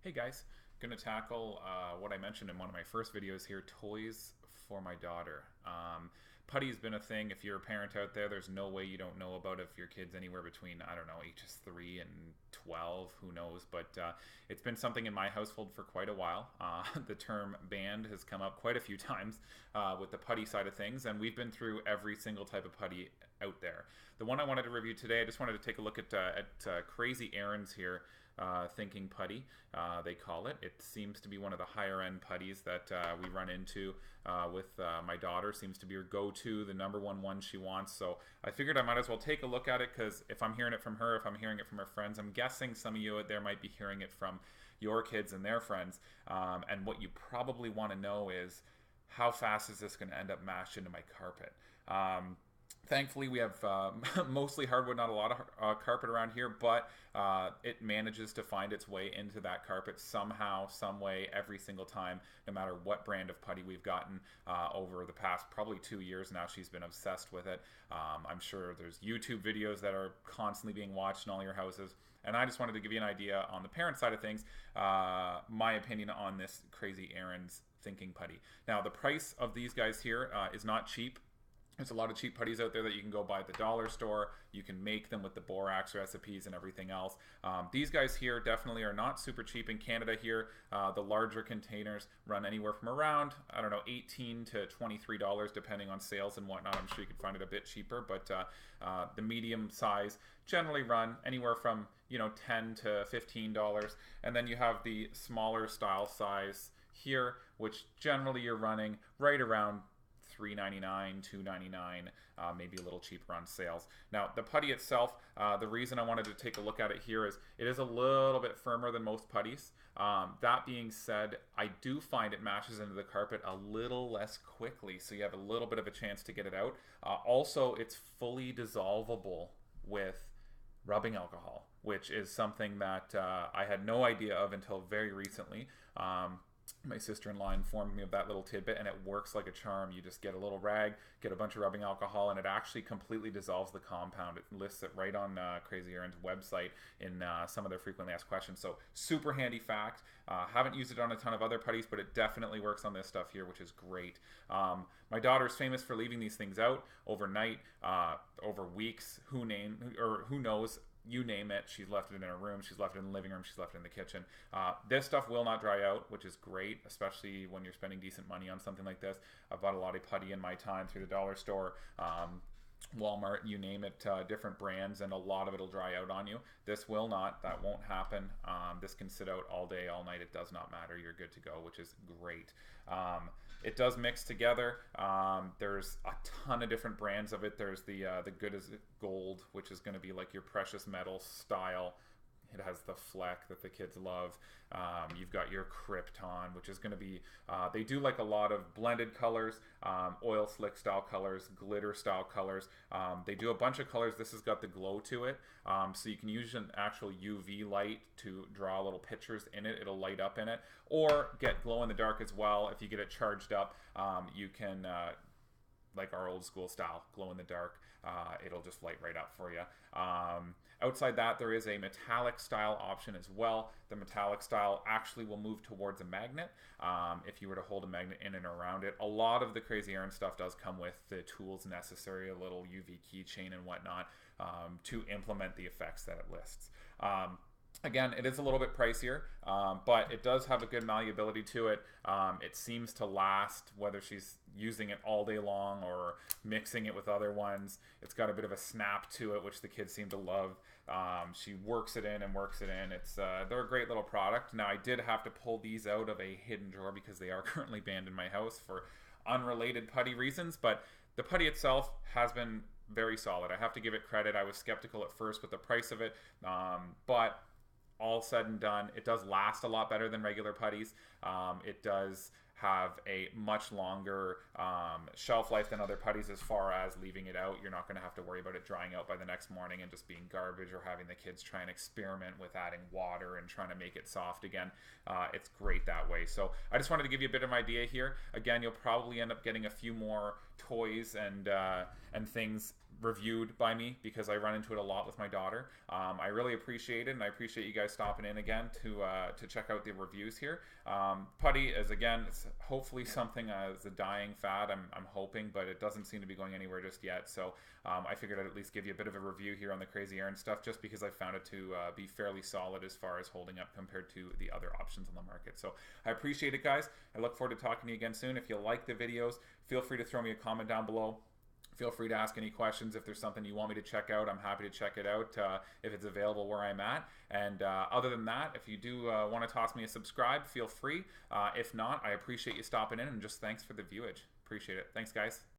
Hey guys, gonna tackle what I mentioned in one of my first videos here, toys for my daughter. Putty's been a thing. If you're a parent out there, there's no way you don't know about it. If your kid's anywhere between, I don't know, ages 3 and 12, who knows, but it's been something in my household for quite a while. The term banned has come up quite a few times with the putty side of things, and we've been through every single type of putty out there. The one I wanted to review today, I just wanted to take a look at Crazy Aaron's here, thinking putty, they call it. It seems to be one of the higher end putties that we run into with my daughter. Seems to be her go-to, the number one she wants. So I figured I might as well take a look at it, because if I'm hearing it from her, if I'm hearing it from her friends, I'm guessing some of you out there might be hearing it from your kids and their friends. And what you probably want to know is, how fast is this going to end up mashed into my carpet? Thankfully, we have mostly hardwood, not a lot of carpet around here, but it manages to find its way into that carpet somehow, some way, every single time, no matter what brand of putty we've gotten over the past probably 2 years now. She's been obsessed with it. I'm sure there's YouTube videos that are constantly being watched in all your houses. And I just wanted to give you an idea on the parent side of things, my opinion on this Crazy Aaron's thinking putty. Now, the price of these guys here is not cheap. There's a lot of cheap putties out there that you can go buy at the dollar store. You can make them with the borax recipes and everything else. These guys here definitely are not super cheap in Canada here. The larger containers run anywhere from around, I don't know, $18 to $23 depending on sales and whatnot. I'm sure you can find it a bit cheaper, but the medium size generally run anywhere from, $10 to $15. And then you have the smaller style size here, which generally you're running right around $3.99, $2.99, maybe a little cheaper on sales. Now, the putty itself, the reason I wanted to take a look at it here is it is a little bit firmer than most putties. That being said, I do find it mashes into the carpet a little less quickly, so you have a little bit of a chance to get it out. Also, it's fully dissolvable with rubbing alcohol, which is something that I had no idea of until very recently. My sister-in-law informed me of that little tidbit, and it works like a charm. You just get a little rag, get a bunch of rubbing alcohol, and it actually completely dissolves the compound. It lists it right on Crazy Aaron's website in some of their frequently asked questions. So super handy fact. Haven't used it on a ton of other putties, but it definitely works on this stuff here, which is great. My daughter's famous for leaving these things out overnight, over weeks. Who knows? You name it, she's left it in her room, she's left it in the living room, she's left it in the kitchen. This stuff will not dry out, which is great, especially when you're spending decent money on something like this. I've bought a lot of putty in my time through the dollar store, Walmart, you name it, different brands, and a lot of it will dry out on you. This will not. That won't happen. This can sit out all day, all night. It does not matter. You're good to go, which is great. It does mix together. There's a ton of different brands of it. There's the Good as Gold, which is going to be like your precious metal style. It has the fleck that the kids love. You've got your Krypton, which is going to be, they do like a lot of blended colors, oil slick style colors, glitter style colors. They do a bunch of colors. This has got the glow to it. So you can use an actual UV light to draw little pictures in it. It'll light up in it. Or get glow in the dark as well. If you get it charged up, you can like our old school style, glow in the dark. It'll just light right up for you. Outside that, there is a metallic style option as well. The metallic style actually will move towards a magnet if you were to hold a magnet in and around it. A lot of the Crazy Aaron stuff does come with the tools necessary, a little UV keychain and whatnot, to implement the effects that it lists. Again, it is a little bit pricier, but it does have a good malleability to it. It seems to last, whether she's using it all day long or mixing it with other ones. It's got a bit of a snap to it, which the kids seem to love. She works it in and works it in. They're a great little product. Now, I did have to pull these out of a hidden drawer because they are currently banned in my house for unrelated putty reasons, but the putty itself has been very solid. I have to give it credit. I was skeptical at first with the price of it, but all said and done, it does last a lot better than regular putties. It does have a much longer shelf life than other putties as far as leaving it out. You're not going to have to worry about it drying out by the next morning and just being garbage, or having the kids try and experiment with adding water and trying to make it soft again. It's great that way. So I just wanted to give you a bit of an idea here. Again, you'll probably end up getting a few more toys and things reviewed by me because I run into it a lot with my daughter. I really appreciate it, and I appreciate you guys stopping in again to check out the reviews here. Putty is, again, it's hopefully something as a dying fad, I'm hoping, but it doesn't seem to be going anywhere just yet. So I figured I'd at least give you a bit of a review here on the Crazy Aaron stuff, just because I found it to be fairly solid as far as holding up compared to the other options on the market. So I appreciate it, guys. I look forward to talking to you again soon. If you like the videos, feel free to throw me a comment down below. Feel free to ask any questions. If there's something you want me to check out, I'm happy to check it out if it's available where I'm at. And other than that, if you do want to toss me a subscribe, feel free. If not, I appreciate you stopping in, and just thanks for the viewage. Appreciate it. Thanks, guys.